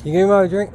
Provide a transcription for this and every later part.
Can you give me my drink?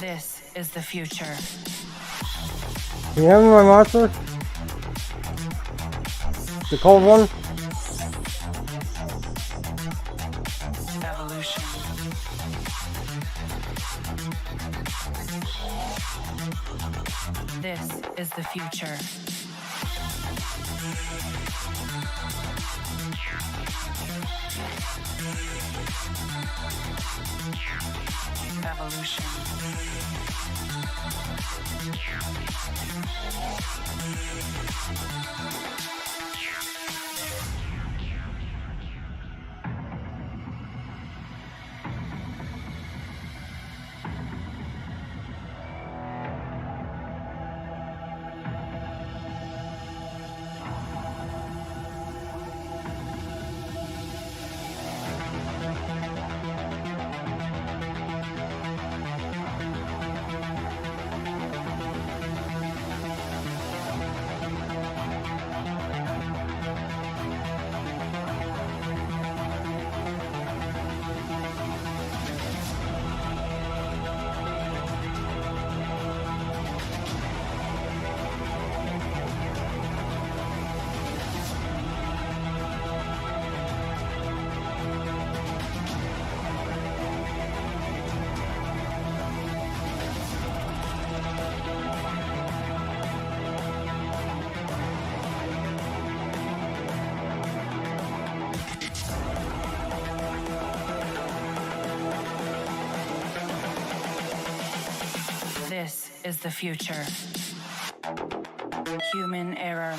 This is the future. Can you hand me my monster? The cold one? Evolution. This is the future. Evolution. This is the future. Human error.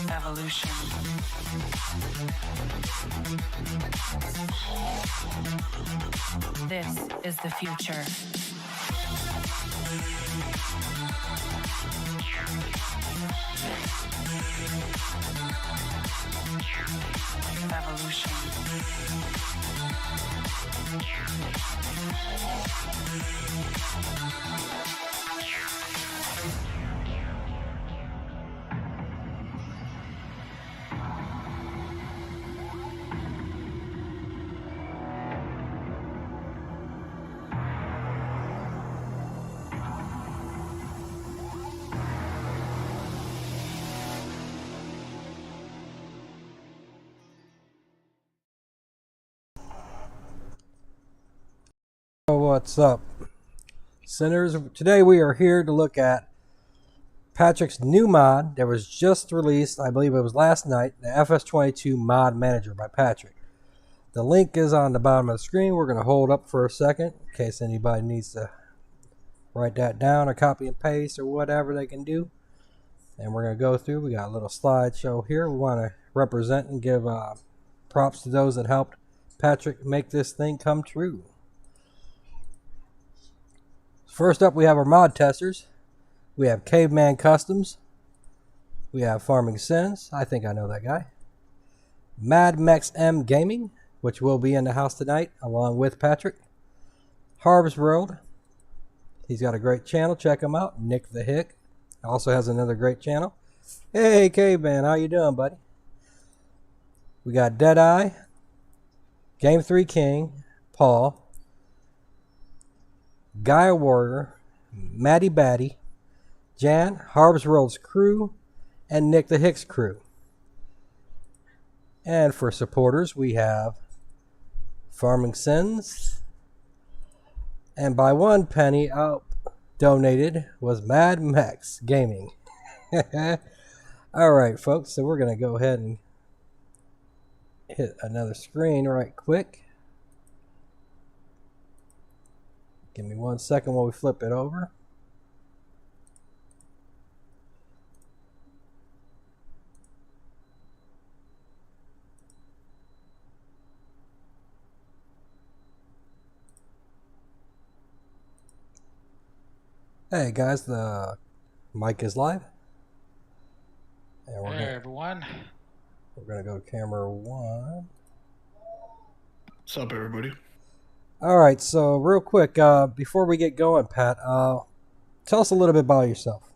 Evolution. This is the future. Evolution. What's up, sinners? Today we are here to look at Patrick's new mod that was just released. I believe it was last night, the FS22 mod manager by Patrick. The link is on the bottom of the screen. We're going to hold up for a second in case anybody needs to write that down or copy and paste or whatever they can do. And we're going to go through. We got a little slideshow here. We want to represent and give props to those that helped Patrick make this thing come true. First up, we have our mod testers. We have Caveman Customs. We have Farming Sinz. I think I know that guy. Mad Mex M Gaming, which will be in the house tonight, along with Patrick. Harb's World. He's got a great channel. Check him out. Nick the Hick also has another great channel. Hey, Caveman, how you doing, buddy? We got Deadeye, Game 3 King, Paul, Gaia Warrior, Maddie Batty, Jan, Harb's World's crew, and Nick the Hick's crew. And for supporters, we have Farming Sins. And by 1 penny out donated was Mad Mex Gaming. All right, folks. So we're gonna go ahead and hit another screen right quick. Give me 1 second while we flip it over. Hey guys, the mic is live. And Hey everyone. we're gonna go to camera 1. What's up, everybody? All right, so real quick, before we get going, Pat, tell us a little bit about yourself.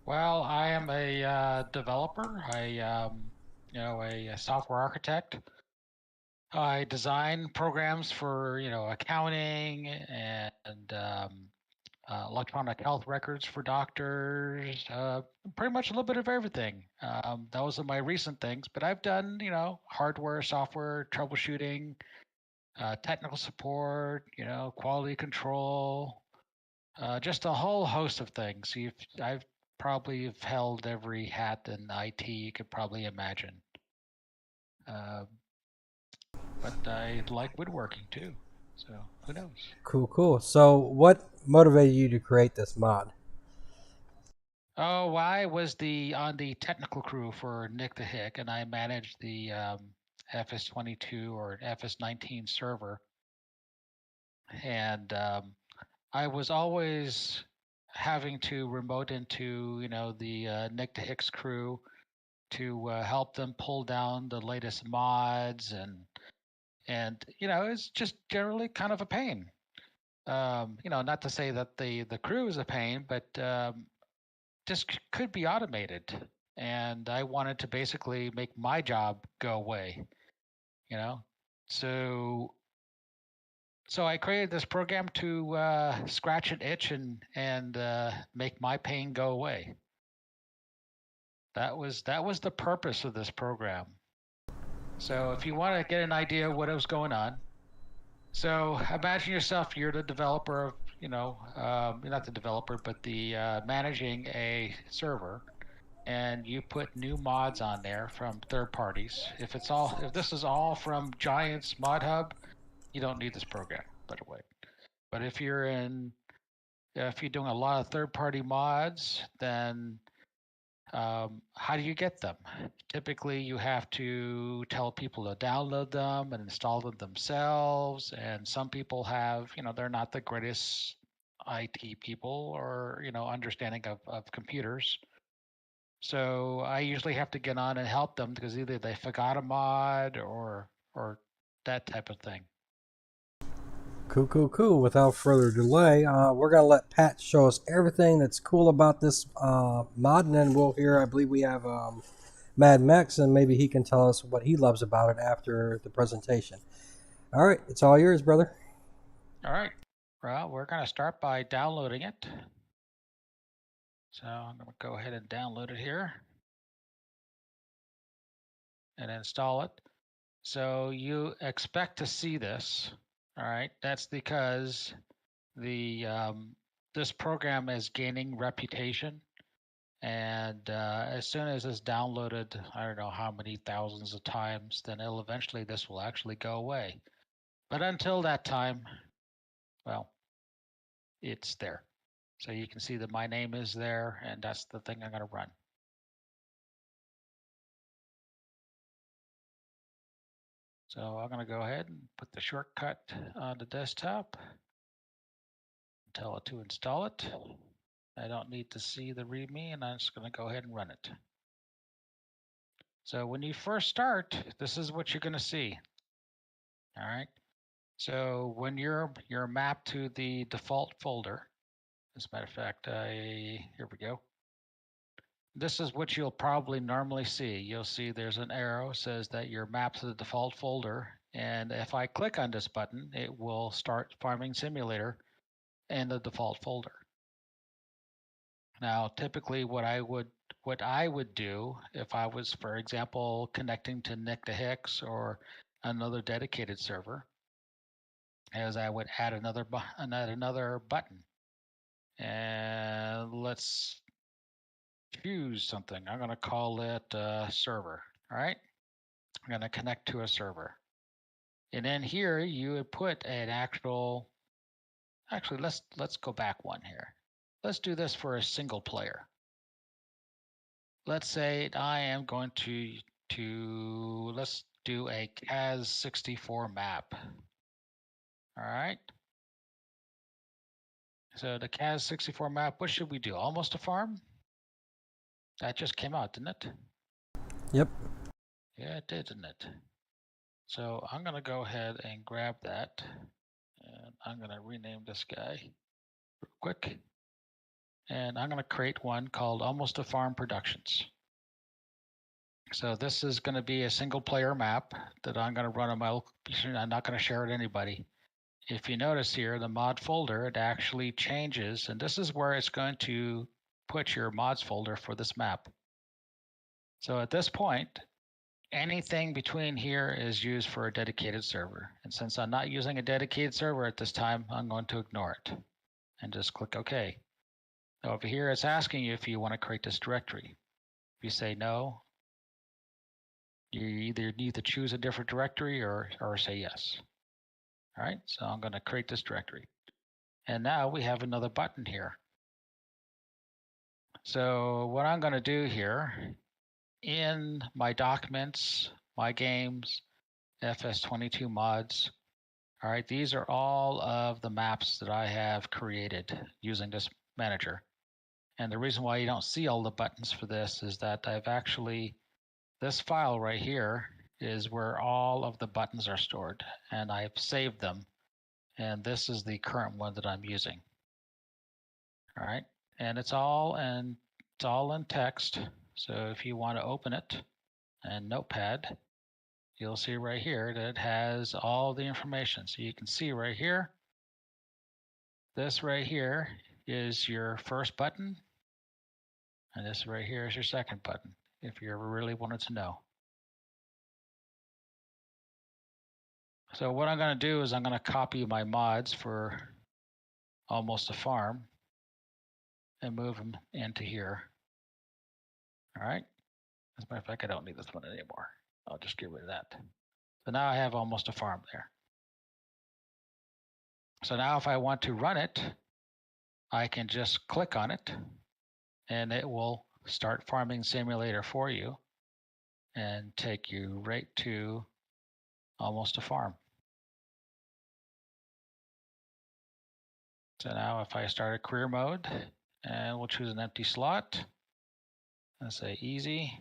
Well, I am a developer. A software architect. I design programs for accounting and electronic health records for doctors. Pretty much a little bit of everything. Those are my recent things, but I've done hardware, software, troubleshooting, technical support, quality control. Just a whole host of things. I've probably held every hat in IT you could probably imagine. But I like woodworking too, so who knows? Cool. So, what motivated you to create this mod? Oh, I was on the technical crew for Nick the Hick, and I managed the FS22 or FS19 server, and I was always having to remote into the Nick the Hick's crew to help them pull down the latest mods and it's just generally kind of a pain. Not to say that the crew is a pain, but just could be automated. And I wanted to basically make my job go away. You know, so I created this program to scratch an itch and make my pain go away. That was the purpose of this program. So if you want to get an idea of what was going on, so imagine yourself, you're the developer of, not the developer, but the managing a server, and you put new mods on there from third parties. If this is all from Giant's Mod Hub, you don't need this program, by the way. But if you're doing a lot of third-party mods, then how do you get them? Typically, you have to tell people to download them and install them themselves. And some people have, they're not the greatest IT people or, understanding of computers. So I usually have to get on and help them because either they forgot a mod or that type of thing. Cool. Without further delay, we're gonna let Pat show us everything that's cool about this mod, and then we'll hear. I believe we have Mad Max, and maybe he can tell us what he loves about it after the presentation. All right, it's all yours, brother. All right. Well, we're going to start by downloading it. So I'm going to go ahead and download it here and install it. So you expect to see this. All right. That's because this program is gaining reputation. And as soon as it's downloaded, I don't know how many thousands of times, then this will actually go away. But until that time, well, it's there. So you can see that my name is there, and that's the thing I'm going to run. So I'm going to go ahead and put the shortcut on the desktop. Tell it to install it. I don't need to see the README, and I'm just going to go ahead and run it. So when you first start, this is what you're going to see. All right. So when you're mapped to the default folder, as a matter of fact, here we go. This is what you'll probably normally see. You'll see there's an arrow says that you're mapped to the default folder. And if I click on this button, it will start Farming Simulator in the default folder. Now, typically what I would do if I was, for example, connecting to Nick the Hicks or another dedicated server, is I would add another button. And let's choose something. I'm going to call it server. All right. I'm going to connect to a server. And then here you would put an actual, actually, let's go back one here. Let's do this for a single player. Let's say I am going to let's do a CAS64 map. All right. So the CAS64 map, what should we do? Almost a farm? That just came out, didn't it? Yep. Yeah, it did, didn't it? So I'm going to go ahead and grab that. And I'm going to rename this guy real quick. And I'm going to create one called Almost a Farm Productions. So this is going to be a single player map that I'm going to run on my local computer. I'm not going to share it with anybody. If you notice here, the mod folder, it actually changes. And this is where it's going to put your mods folder for this map. So at this point, anything between here is used for a dedicated server. And since I'm not using a dedicated server at this time, I'm going to ignore it and just click OK. Now over here, it's asking you if you want to create this directory. If you say no, you either need to choose a different directory or say yes. All right, so I'm going to create this directory. And now we have another button here. So what I'm going to do here, in my documents, my games, FS22 mods, all right, these are all of the maps that I have created using this manager. And the reason why you don't see all the buttons for this is that I've actually, this file right here is where all of the buttons are stored, and I've saved them. And this is the current one that I'm using. All right, and it's all in text. So if you want to open it in Notepad, you'll see right here that it has all the information. So you can see right here, this right here is your first button, and this right here is your second button, if you ever really wanted to know. So what I'm going to do is I'm going to copy my mods for Almost a Farm and move them into here. All right. As a matter of fact, I don't need this one anymore. I'll just get rid of that. So now I have Almost a Farm there. So now if I want to run it, I can just click on it and it will start Farming Simulator for you and take you right to Almost a Farm. So now if I start a career mode, and we'll choose an empty slot, and say easy,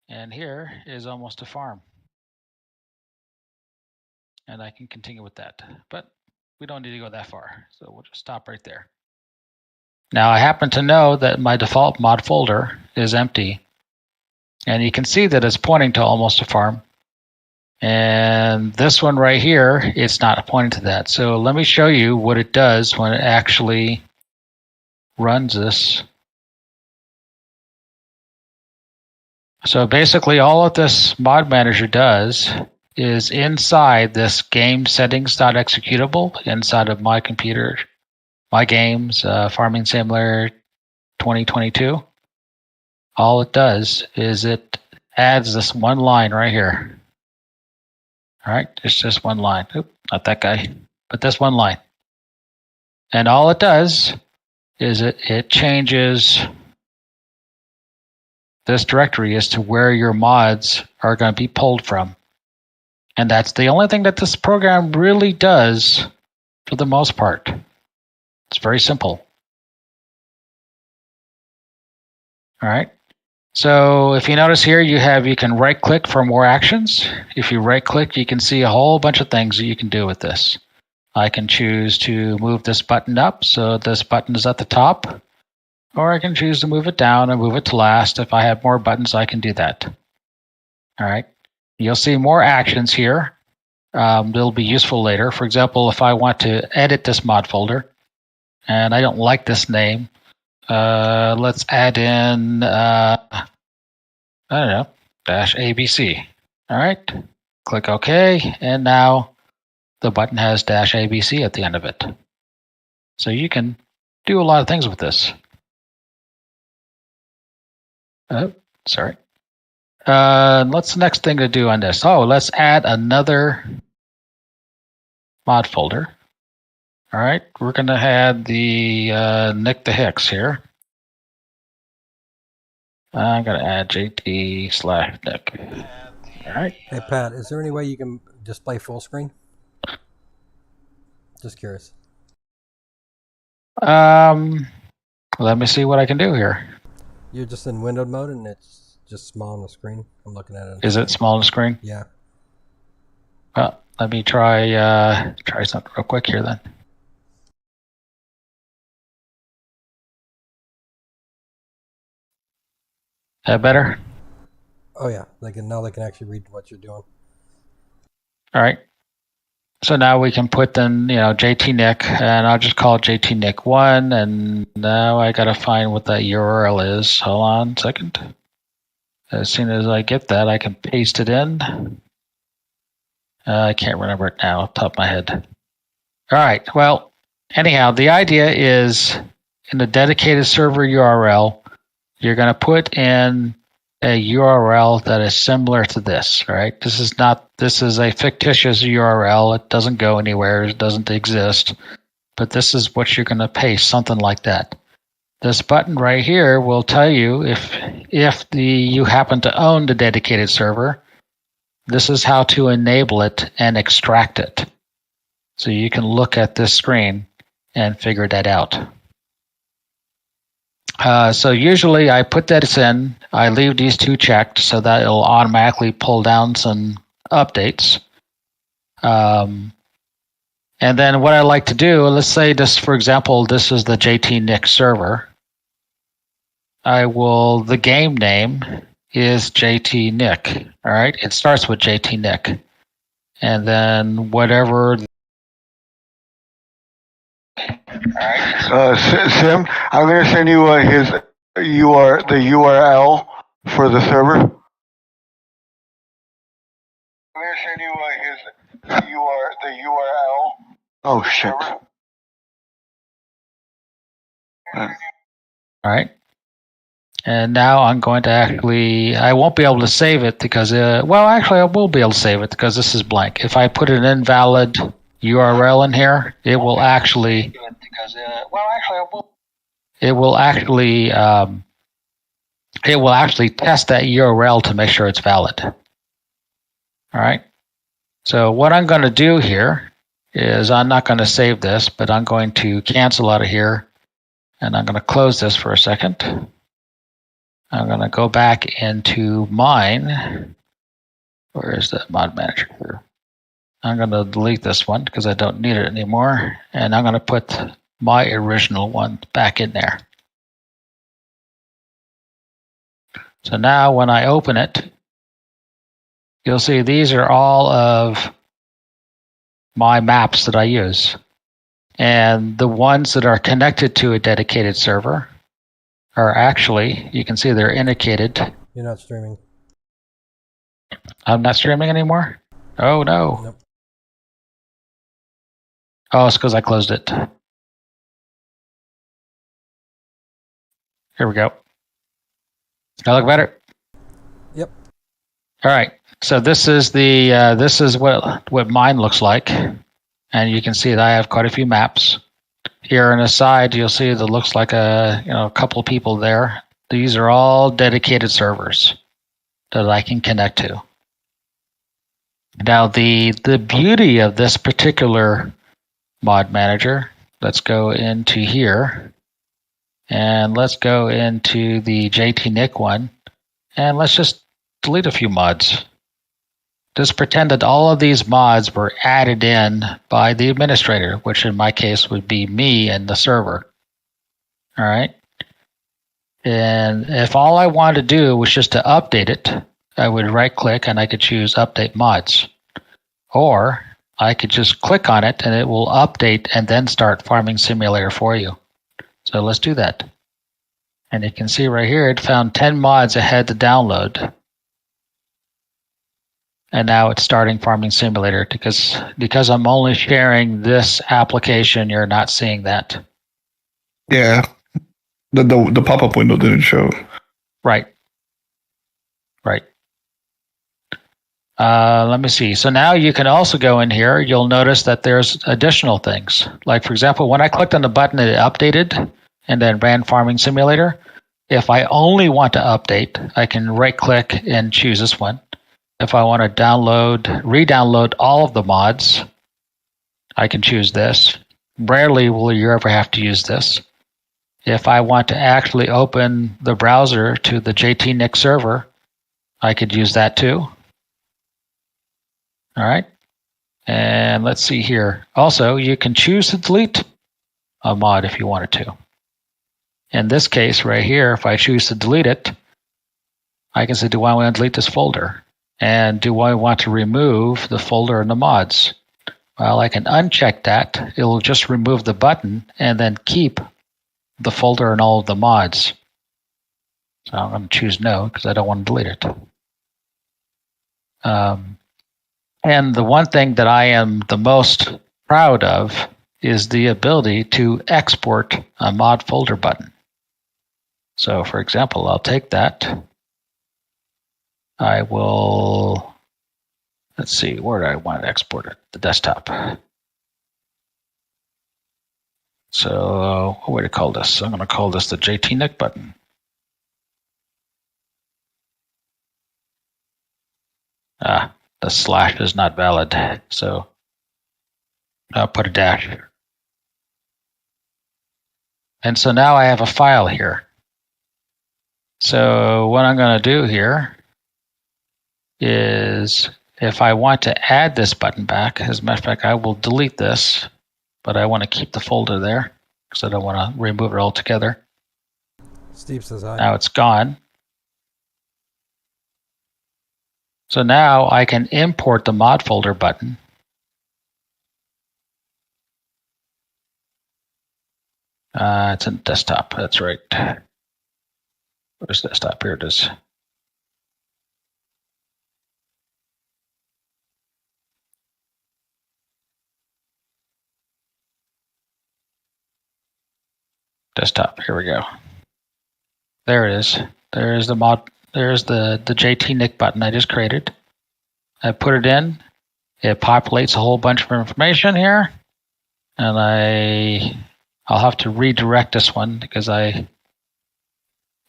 and here is Almost a Farm. And I can continue with that, but we don't need to go that far, so we'll just stop right there. Now I happen to know that my default mod folder is empty, and you can see that it's pointing to Almost a Farm. And this one right here, it's not pointing to that. So let me show you what it does when it actually runs this. So basically all of this mod manager does is inside this game settings.executable inside of my computer, my games, Farming Simulator 2022. All it does is it adds this one line right here. All right, it's just one line. Oop, not that guy, but this one line. And all it does is it changes this directory as to where your mods are going to be pulled from. And that's the only thing that this program really does for the most part. It's very simple. All right. So if you notice here, you can right click for more actions. If you right click, you can see a whole bunch of things that you can do with this. I can choose to move this button up so this button is at the top, or I can choose to move it down and move it to last. If I have more buttons, I can do that. All right. You'll see more actions here. They'll be useful later. For example, if I want to edit this mod folder and I don't like this name, let's add in, I don't know, -ABC. All right, click OK, and now the button has -ABC at the end of it. So you can do a lot of things with this. Oh, sorry. What's the next thing to do on this? Oh, let's add another mod folder. All right, we're going to add the Nick the Hicks here. I'm going to add JT/Nick. All right. Hey, Pat, is there any way you can display full screen? Just curious. Let me see what I can do here. You're just in windowed mode and it's just small on the screen. I'm looking at it. Is it small on the screen? Yeah. Well, let me try something real quick here then. That better? Oh yeah, now they can actually read what you're doing. All right. So now we can put then, JT Nick, and I'll just call it JT Nick 1, and now I got to find what that URL is. Hold on a second. As soon as I get that, I can paste it in. I can't remember it now off the top of my head. All right. Well, anyhow, the idea is in the dedicated server URL, you're going to put in a URL that is similar to this, right? This is a fictitious URL. It doesn't go anywhere. It doesn't exist. But this is what you're going to paste, something like that. This button right here will tell you if you happen to own the dedicated server, this is how to enable it and extract it. So you can look at this screen and figure that out. So usually I put that in, I leave these two checked so that it'll automatically pull down some updates. And then what I like to do, let's say this, for example, this is the JT Nick server. The game name is JT Nick. All right, it starts with JT Nick. And then whatever. Sim, I'm going to send you the URL for the server. I'm going to send you the URL. Oh shit! All right. And now I'm going to I won't be able to save it because, actually I will be able to save it because this is blank. If I put an invalid URL in here, it will actually test that URL to make sure it's valid. All right. So what I'm going to do here is I'm not going to save this, but I'm going to cancel out of here, and I'm going to close this for a second. I'm going to go back into mine. Where is that mod manager here? I'm going to delete this one because I don't need it anymore. And I'm going to put my original one back in there. So now when I open it, you'll see these are all of my maps that I use. And the ones that are connected to a dedicated server are actually, you can see they're indicated. You're not streaming. I'm not streaming anymore? Oh, no. Nope. Oh, it's because I closed it. Here we go. Does that look better? Yep. All right. So this is what mine looks like. And you can see that I have quite a few maps. Here on the side, you'll see that looks like a couple of people there. These are all dedicated servers that I can connect to. Now, the beauty of this particular mod manager, let's go into here, and let's go into the JT Nick one, and let's just delete a few mods. Just pretend that all of these mods were added in by the administrator, which in my case would be me and the server. All right. And if all I wanted to do was just to update it, I would right click and I could choose update mods. Or I could just click on it and it will update and then start Farming Simulator for you. So let's do that. And you can see right here, it found 10 mods ahead to download. And now it's starting Farming Simulator because I'm only sharing this application, you're not seeing that. Yeah. The pop-up window didn't show. Right. Right. Let me see. So now you can also go in here. You'll notice that there's additional things. Like, for example, when I clicked on the button, it updated and then ran Farming Simulator. If I only want to update, I can right-click and choose this one. If I want to re-download all of the mods, I can choose this. Rarely will you ever have to use this. If I want to actually open the browser to the JTNIC server, I could use that too. All right. And let's see here. Also, you can choose to delete a mod if you wanted to. In this case right here, if I choose to delete it, I can say, do I want to delete this folder? And do I want to remove the folder and the mods? Well, I can uncheck that. It will just remove the button and then keep the folder and all of the mods. So I'm going to choose no because I don't want to delete it. And the one thing that I am the most proud of is the ability to export a mod folder button. So for example, I'll take that. I will, let's see, where do I want to export it? The desktop. So what do I call this? I'm going to call this the JTNIC button. The slash is not valid, so I'll put a dash. And so now I have a file here. So what I'm going to do here is, if I want to add this button back, as a matter of fact, I will delete this, but I want to keep the folder there because I don't want to remove it altogether. Steve says hi. Now it's gone. So now I can import the mod folder button. It's in desktop, that's right. Where's desktop? Here it is. Desktop, here we go. There it is. There's the mod. There's the JTNIC button I just created. I put it in. It populates a whole bunch of information here. And I'll have to redirect this one because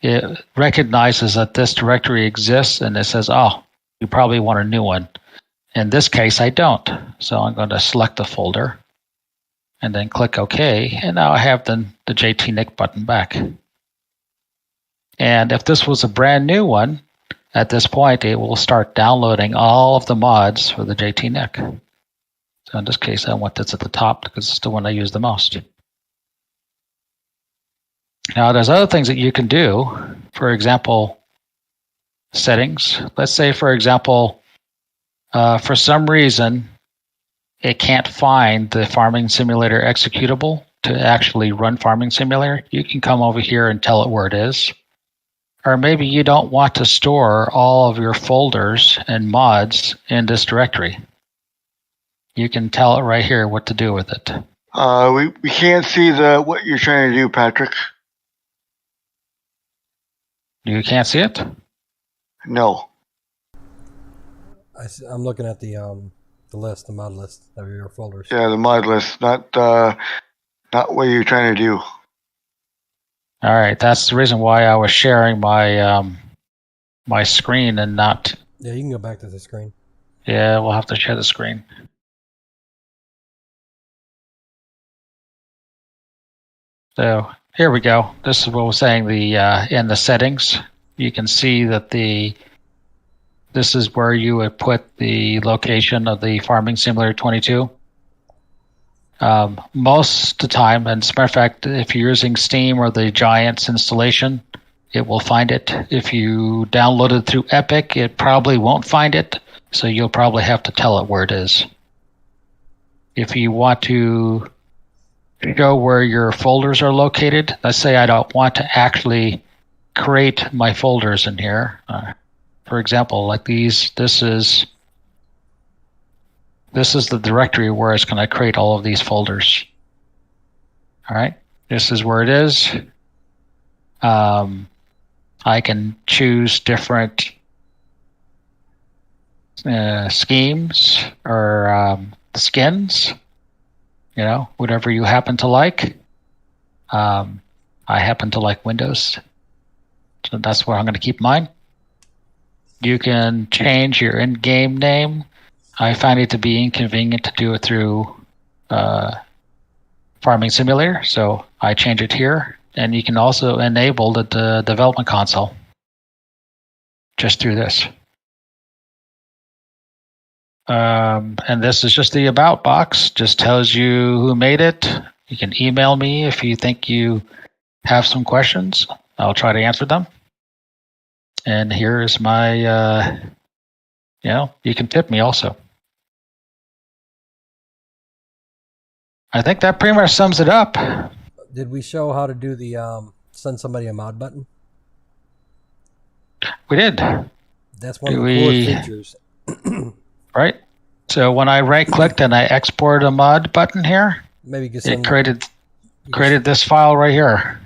it recognizes that this directory exists and it says, oh, you probably want a new one. In this case, I don't. So I'm going to select the folder and then click OK. And now I have the JTNIC button back. And if this was a brand new one, at this point, it will start downloading all of the mods for the JTNIC. So in this case, I want this at the top because it's the one I use the most. Now, there's other things that you can do. For example, settings. Let's say, for example, for some reason, it can't find the Farming Simulator executable to actually run Farming Simulator. You can come over here and tell it where it is. Or maybe you don't want to store all of your folders and mods in this directory. You can tell it right here what to do with it. We can't see what you're trying to do, Patrick. You can't see it? No. I'm looking at the list, the mod list of your folders. Yeah, the mod list, not what you're trying to do. All right, that's the reason why I was sharing my my screen and not. Yeah, you can go back to the screen. Yeah, we'll have to share the screen. So here we go. This is what we're saying. In the settings, you can see that this is where you would put the location of the Farming Simulator 22. Most of the time, and as a matter of fact, if you're using Steam or the Giants installation, it will find it. If you download it through Epic, it probably won't find it, so you'll probably have to tell it where it is. If you want to show where your folders are located, let's say I don't want to actually create my folders in here. For example, like these, this is the directory where it's going to create all of these folders. All right, this is where it is. I can choose different schemes or skins, whatever you happen to like. I happen to like Windows, so that's where I'm going to keep mine. You can change your in-game name. I find it to be inconvenient to do it through Farming Simulator, so I change it here. And you can also enable the development console just through this. And this is just the About box. Just tells you who made it. You can email me if you think you have some questions. I'll try to answer them. And here's my, you can tip me also. I think that pretty much sums it up. Did we show how to do the send somebody a mod button? We did. That's one of the coolest features. Right. So when I right-clicked and I export a mod button here, maybe it created this file right here.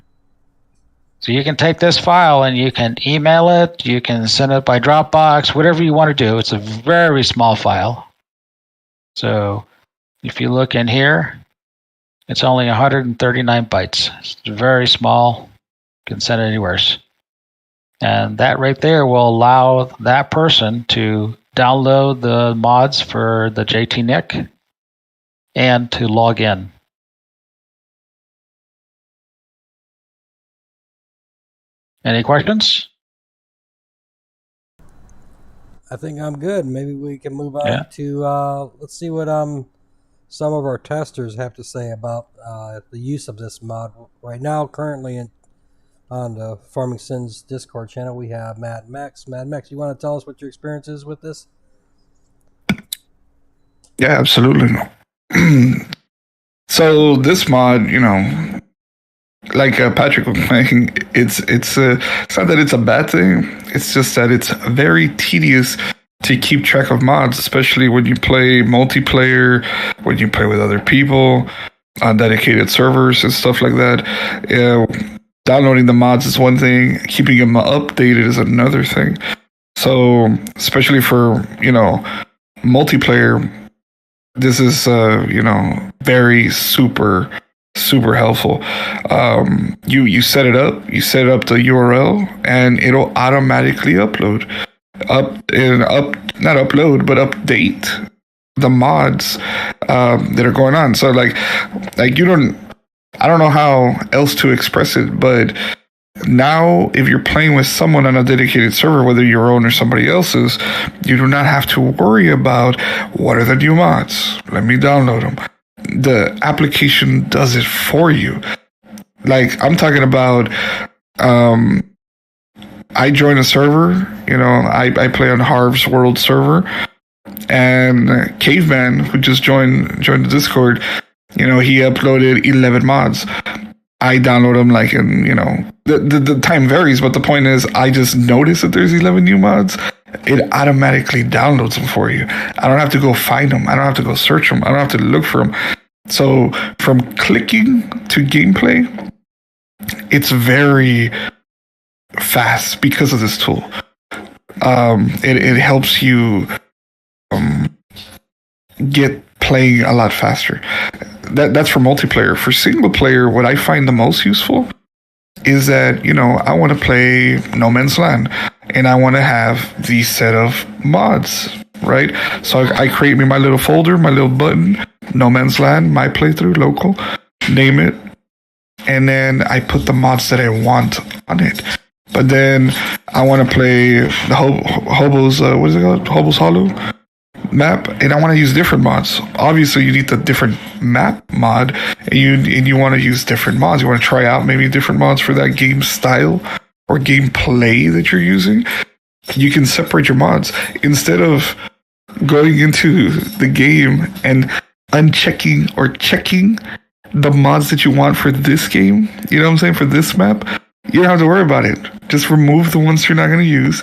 So you can take this file and you can email it, you can send it by Dropbox, whatever you want to do. It's a very small file. So if you look in here, it's only 139 bytes. It's very small. You can send it anywhere. And that right there will allow that person to download the mods for the JTNIC and to log in. Any questions? I think I'm good. Maybe we can move on to let's see what some of our testers have to say about the use of this mod. Right now, currently on the Farming Sinz Discord channel, we have Mad Max. Mad Max, you want to tell us what your experience is with this? Yeah, absolutely. So this mod, like Patrick was saying, it's not that it's a bad thing. It's just that it's very tedious to keep track of mods, especially when you play multiplayer, when you play with other people on dedicated servers and stuff like that. Downloading the mods is one thing. Keeping them updated is another thing. So, especially for, multiplayer, this is, very super helpful. You set it up, the URL, and it'll automatically update the mods that are going on. So I don't know how else to express it, but now if you're playing with someone on a dedicated server, whether your own or somebody else's, you do not have to worry about what are the new mods. Let me download them. The application does it for you. Like, I'm talking about, I join a server, I play on Harv's World server, and Caveman, who just joined the Discord, he uploaded 11 mods. I download them like in, the time varies, but the point is I just noticed that there's 11 new mods. It automatically downloads them for you. I don't have to go find them. I don't have to go search them. I don't have to look for them. So from clicking to gameplay, it's very fast because of this tool. It helps you get playing a lot faster. That's for multiplayer. For single player, what I find the most useful is that, I want to play No Man's Land and I want to have these set of mods, right? So I create me my little folder, my little button, No Man's Land, my playthrough, local, name it, and then I put the mods that I want on it. But then I want to play the Hobos, what is it called? Hobos Hollow map, and I want to use different mods. Obviously, you need the different map mod, and you want to use different mods. You want to try out maybe different mods for that game style or gameplay that you're using. You can separate your mods instead of going into the game and unchecking or checking the mods that you want for this game. You know what I'm saying? For this map, you don't have to worry about it. Just remove the ones you're not going to use.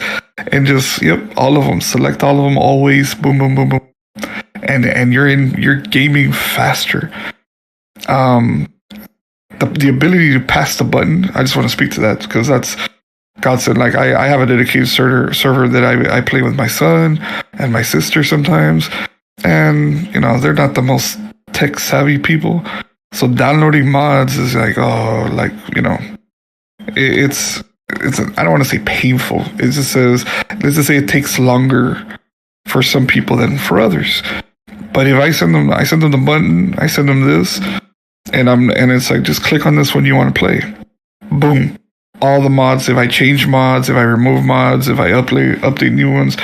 And just, all of them. Select all of them always. Boom, boom, boom, boom. And you're gaming faster. The ability to pass the button, I just want to speak to that because that's godsend. Like I have a dedicated server that I play with my son and my sister sometimes, and they're not the most tech savvy people, so downloading mods is like it's I don't want to say painful. It just says, let's just say it takes longer for some people than for others. But if I send them the button, I send them this, and it's like, just click on this one you want to play. Boom. All the mods, if I change mods, if I remove mods, if I update new ones,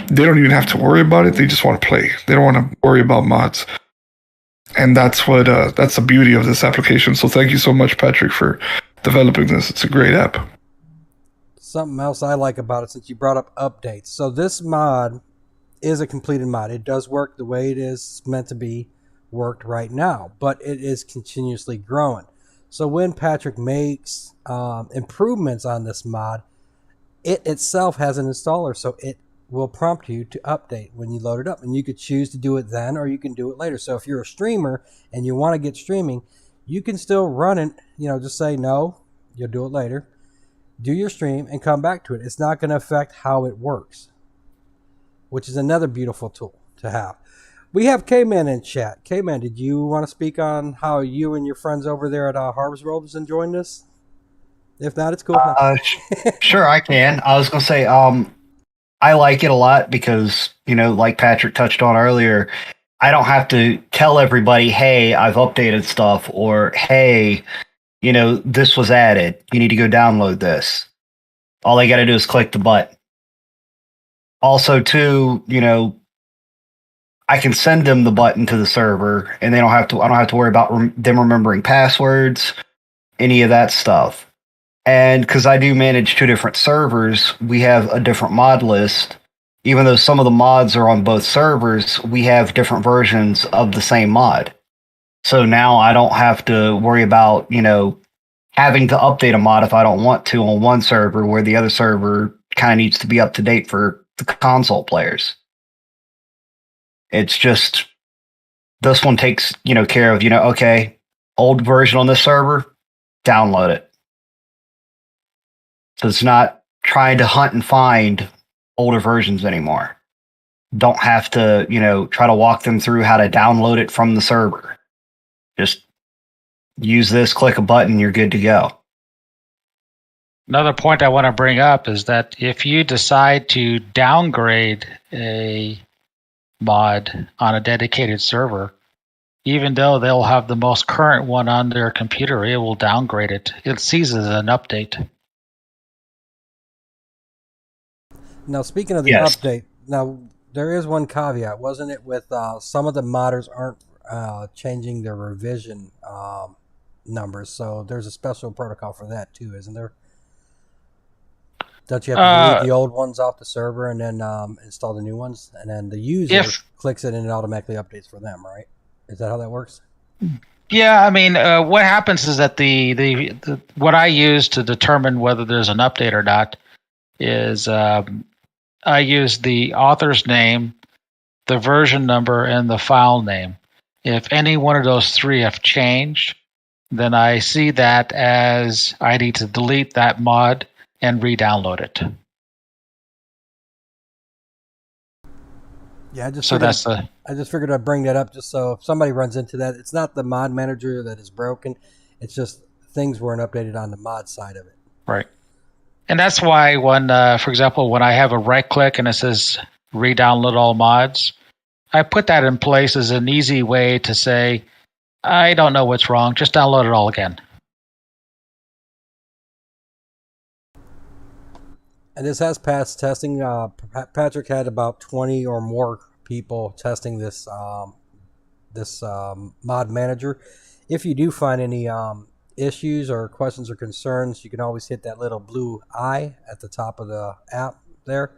they don't even have to worry about it. They just want to play. They don't want to worry about mods. And that's the beauty of this application. So thank you so much, Patrick, for developing this. It's a great app. Something else I like about it, since you brought up updates. So this mod is a completed mod. It does work the way it is meant to be worked right now, but it is continuously growing. So when Patrick makes improvements on this mod, it itself has an installer, so it will prompt you to update when you load it up. And you could choose to do it then, or you can do it later. So if you're a streamer and you want to get streaming, you can still run it, just say no, you'll do it later. Do your stream and come back to it. It's not going to affect how it works, which is another beautiful tool to have. We have K-Man in chat. K-Man, did you want to speak on how you and your friends over there at Harvest World is enjoying this? If not, it's cool. Sure, I can. I was going to say, I like it a lot because, like Patrick touched on earlier, I don't have to tell everybody, hey, I've updated stuff, or hey, this was added. You need to go download this. All they got to do is click the button. Also, too, I can send them the button to the server, and I don't have to worry about them remembering passwords, any of that stuff. And because I do manage 2 different servers, we have a different mod list. Even though some of the mods are on both servers, we have different versions of the same mod. So now I don't have to worry about, having to update a mod if I don't want to on one server, where the other server kind of needs to be up to date for the console players. It's just, this one takes, care of, okay, old version on this server, download it. So it's not trying to hunt and find older versions anymore. Don't have to, try to walk them through how to download it from the server. Just use this, click a button, you're good to go. Another point I want to bring up is that if you decide to downgrade a mod on a dedicated server, even though they'll have the most current one on their computer, it will downgrade it. It sees it as an update. Now, speaking of the update, now there is one caveat, wasn't it? With some of the modders aren't changing their revision numbers, so there's a special protocol for that too, isn't there? Don't you have to delete the old ones off the server and then install the new ones, and then the user clicks it and it automatically updates for them, right? Is that how that works? Yeah, I mean, what happens is that the what I use to determine whether there's an update or not is I use the author's name, the version number, and the file name. If any one of those 3 have changed, then I see that as I need to delete that mod and re-download it. Yeah, I just figured I'd bring that up just so if somebody runs into that, it's not the mod manager that is broken. It's just things weren't updated on the mod side of it. Right. And that's why when, for example, when I have a right click and it says re-download all mods, I put that in place as an easy way to say, I don't know what's wrong, just download it all again. And this has passed testing. Patrick had about 20 or more people testing this mod manager. If you do find any issues or questions or concerns, you can always hit that little blue eye at the top of the app there,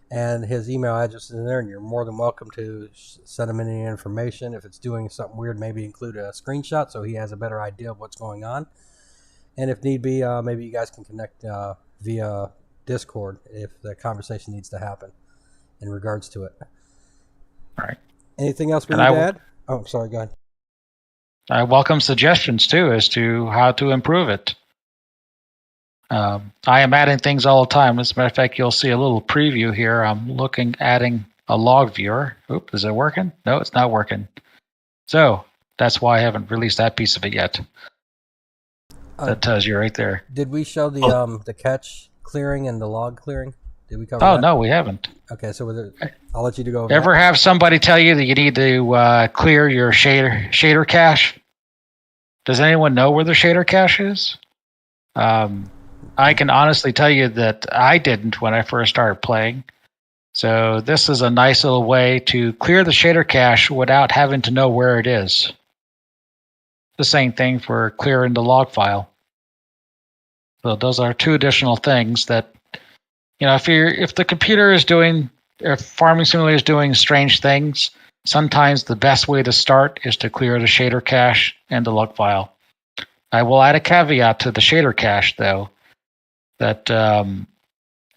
and his email address is in there, and you're more than welcome to send him any information. If it's doing something weird, maybe include a screenshot so he has a better idea of what's going on. And if need be, maybe you guys can connect via Discord if the conversation needs to happen in regards to it. All right. Anything else we need to add? Oh, sorry, go ahead. I welcome suggestions too as to how to improve it. I am adding things all the time. As a matter of fact, you'll see a little preview here. I'm adding a log viewer. Oop, is it working? No, it's not working. So that's why I haven't released that piece of it yet. That tells you right there. Did we show the catch clearing and the log clearing? Did we cover that? Oh, no, we haven't. Okay, so I'll let you go over Ever that. have somebody tell you that you need to clear your shader cache? Does anyone know where the shader cache is? I can honestly tell you that I didn't when I first started playing. So this is a nice little way to clear the shader cache without having to know where it is. The same thing for clearing the log file. So those are two additional things that, if the computer is doing, if Farming Simulator is doing strange things, sometimes the best way to start is to clear the shader cache and the log file. I will add a caveat to the shader cache, though, that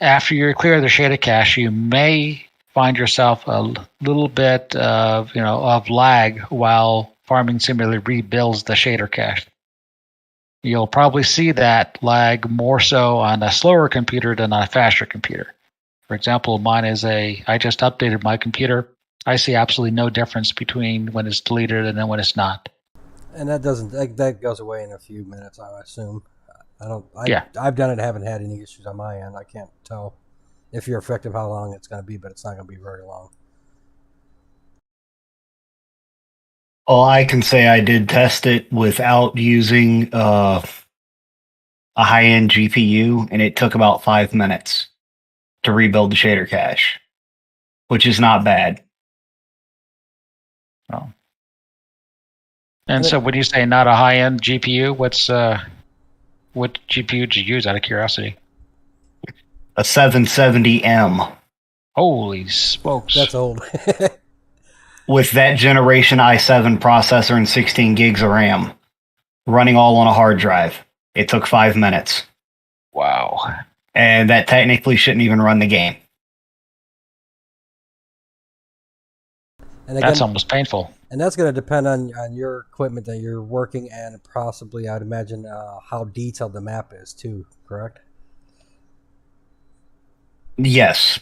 after you clear the shader cache, you may find yourself a little bit of lag while Farming Simulator rebuilds the shader cache. You'll probably see that lag more so on a slower computer than on a faster computer. For example, mine is I just updated my computer. I see absolutely no difference between when it's deleted and then when it's not. And that goes away in a few minutes, I assume. Yeah. I've done it, haven't had any issues on my end. I can't tell if you're effective how long it's going to be, but it's not going to be very long. Well, I can say I did test it without using a high-end GPU, and it took about 5 minutes to rebuild the shader cache, which is not bad. Oh. And so when you say not a high-end GPU, what GPU did you use out of curiosity? A 770M. Holy smokes. That's old. With that generation i7 processor and 16 gigs of RAM, running all on a hard drive. It took 5 minutes. Wow. And that technically shouldn't even run the game. And again, that's almost painful. And that's going to depend on your equipment that you're working and possibly, I'd imagine, how detailed the map is too, correct? Yes.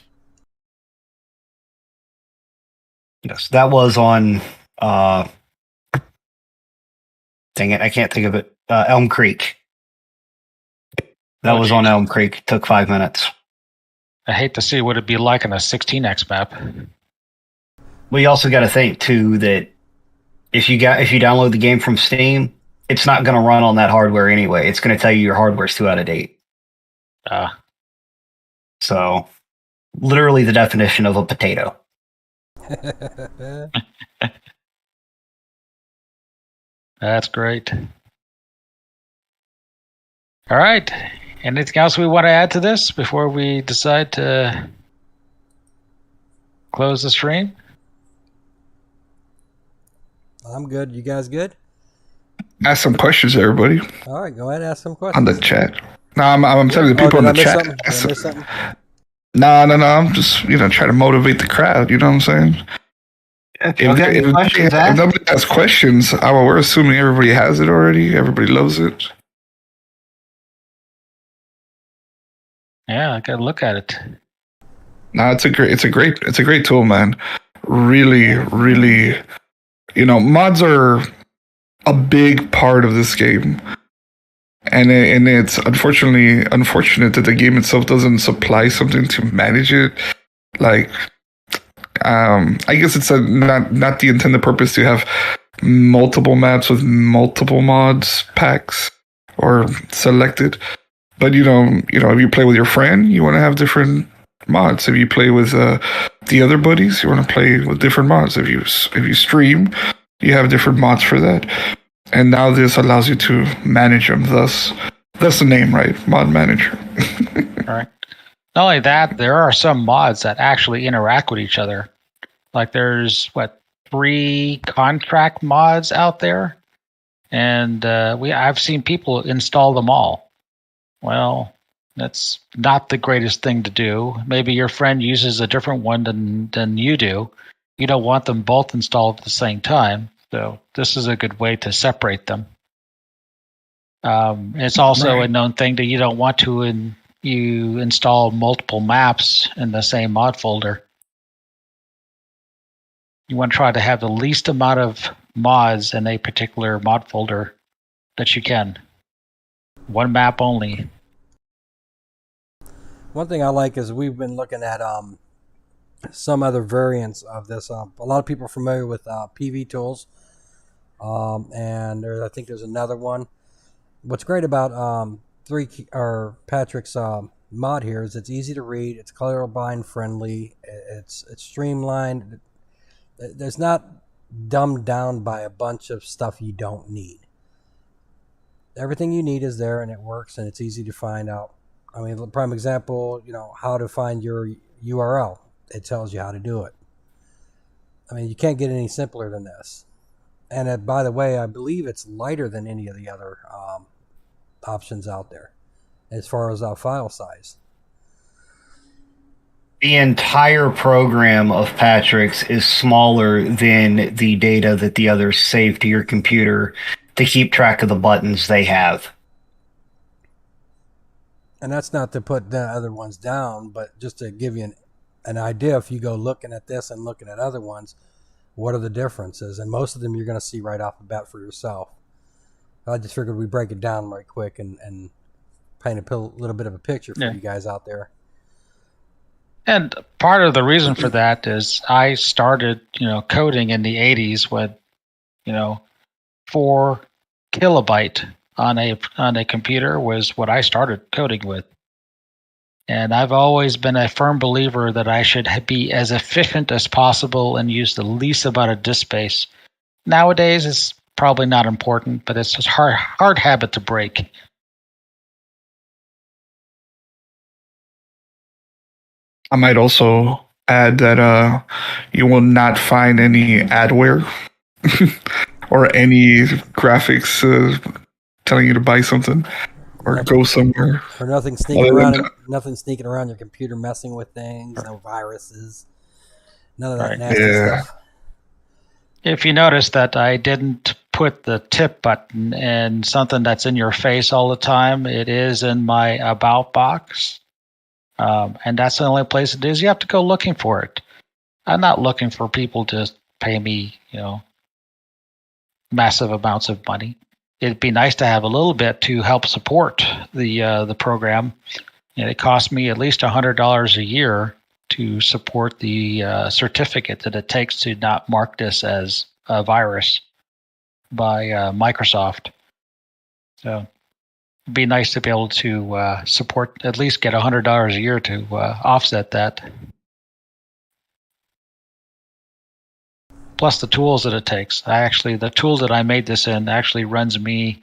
Yes, that was on, dang it, I can't think of it, Elm Creek. That was on Elm Creek. Took 5 minutes. I hate to see what it'd be like on a 16x map. Well, you also got to think, too, that if you download the game from Steam, it's not going to run on that hardware anyway. It's going to tell you your hardware's too out of date. So, literally the definition of a potato. That's great. All right. Anything else we want to add to this before we decide to close the stream? I'm good. You guys good? Ask some questions, everybody. All right, go ahead and ask some questions. On the chat. No, I'm telling the people in the chat. Did I miss something? No. I'm just trying to motivate the crowd. You know what I'm saying? If nobody has questions, we're assuming everybody has it already. Everybody loves it. Yeah, I gotta look at it. No, it's a great tool, man. Really, really. Mods are a big part of this game, and it's unfortunate that the game itself doesn't supply something to manage it. Like, I guess it's not the intended purpose to have multiple maps with multiple mods packs or selected. But if you play with your friend, you want to have different mods. If you play with the other buddies, you want to play with different mods. If you stream, you have different mods for that. And now this allows you to manage them. Thus the name, right? Mod Manager. All right. Not only that, there are some mods that actually interact with each other. Like there's 3 contract mods out there, and I've seen people install them all. Well, that's not the greatest thing to do. Maybe your friend uses a different one than you do. You don't want them both installed at the same time. So this is a good way to separate them. It's also Right. a known thing that you don't want to you install multiple maps in the same mod folder. You want to try to have the least amount of mods in a particular mod folder that you can. One map only. One thing I like is we've been looking at some other variants of this. A lot of people are familiar with PV tools, and I think there's another one. What's great about Patrick's mod here is it's easy to read, it's colorblind friendly, it's streamlined. There's not dumbed down by a bunch of stuff you don't need. Everything you need is there, and it works, and it's easy to find out. I mean, the prime example, how to find your URL. It tells you how to do it. I mean, you can't get any simpler than this. And by the way, I believe it's lighter than any of the other options out there as far as file size. The entire program of Patrick's is smaller than the data that the others save to your computer to keep track of the buttons they have. And that's not to put the other ones down, but just to give you an idea. If you go looking at this and looking at other ones, what are the differences? And most of them you're going to see right off the bat for yourself. I just figured we'd break it down right quick and paint a little bit of a picture for you guys out there. And part of the reason for that is I started, coding in the 80s with, 4 kilobyte on a computer was what I started coding with. And I've always been a firm believer that I should be as efficient as possible and use the least amount of disk space. Nowadays, it's probably not important, but it's a hard habit to break. I might also add that you will not find any adware or any graphics telling you to buy something or go somewhere. Or nothing sneaking around your computer messing with things, no viruses, none of that nasty stuff. If you notice that I didn't put the tip button in something that's in your face all the time, it is in my about box. And that's the only place it is. You have to go looking for it. I'm not looking for people to pay me, massive amounts of money. It'd be nice to have a little bit to help support the program. And it costs me at least $100 a year to support the certificate that it takes to not mark this as a virus by Microsoft. So it'd be nice to be able to support, at least get $100 a year to offset that. Plus the tools that it takes. The tools that I made this in actually runs me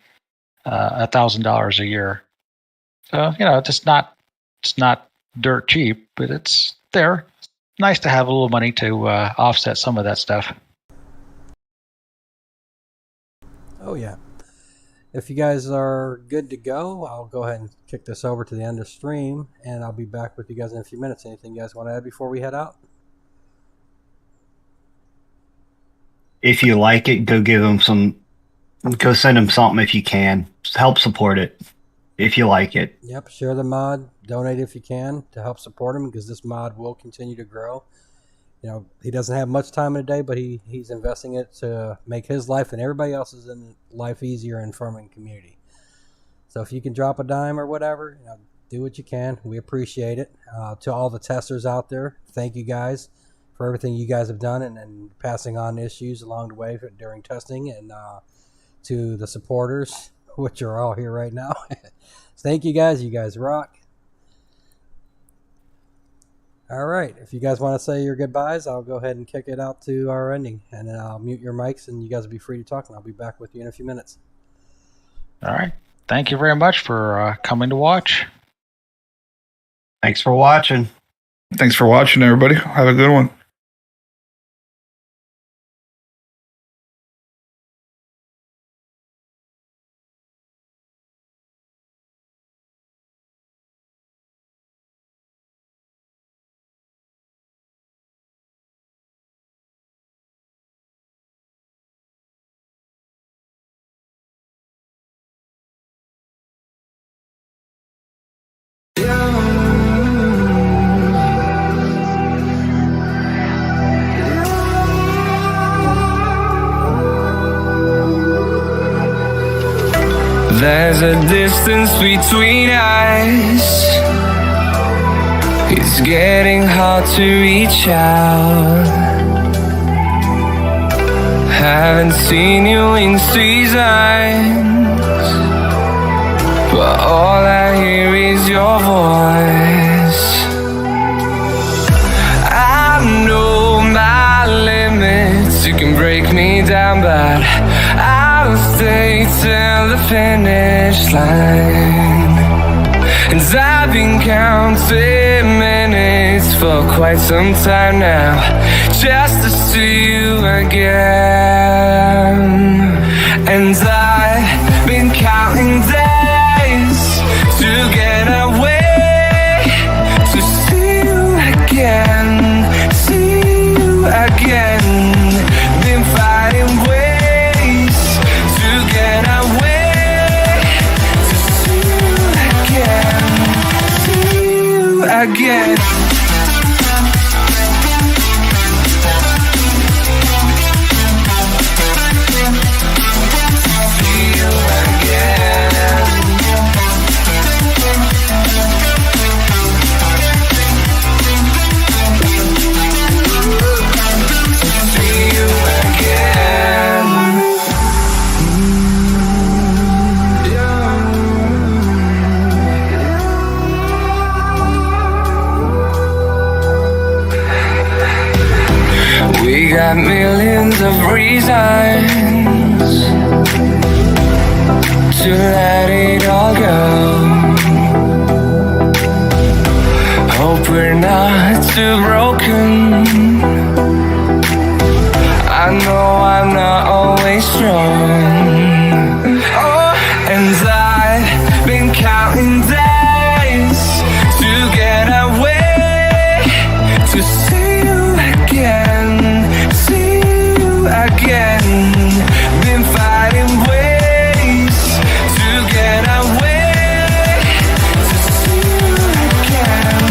$1,000 a year. So it's not dirt cheap, but it's there. It's nice to have a little money to offset some of that stuff. Oh yeah. If you guys are good to go, I'll go ahead and kick this over to the end of stream, and I'll be back with you guys in a few minutes. Anything you guys want to add before we head out? If you like it, go send them something if you can. Help support it if you like it. Yep, share the mod, donate if you can to help support him, because this mod will continue to grow. He doesn't have much time in a day, but he's investing it to make his life and everybody else's life easier in farming community. So if you can drop a dime or whatever, do what you can. We appreciate it. To all the testers out there, thank you guys for everything you guys have done and passing on issues along the way during testing, and to the supporters, which are all here right now. Thank you guys. You guys rock. All right. If you guys want to say your goodbyes, I'll go ahead and kick it out to our ending, and then I'll mute your mics, and you guys will be free to talk, and I'll be back with you in a few minutes. All right. Thank you very much for coming to watch. Thanks for watching. Thanks for watching, everybody. Have a good one. There's a distance between us. It's getting hard to reach out. Haven't seen you in seasons, but all I hear is your voice. I know my limits, you can break me down, but I'll stay till the finish line. And I've been counting minutes for quite some time now, just to see you again. And I've been counting days to get away, to see you again, see you again. Been finding ways to get away, to see you again, see you again. We got millions of reasons to let it all go. Hope we're not too broken. I know I'm not always strong. Oh, and I've been counting days to get away, to see you again, see you again. Been finding ways to get away, to see you again,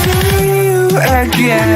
see you again.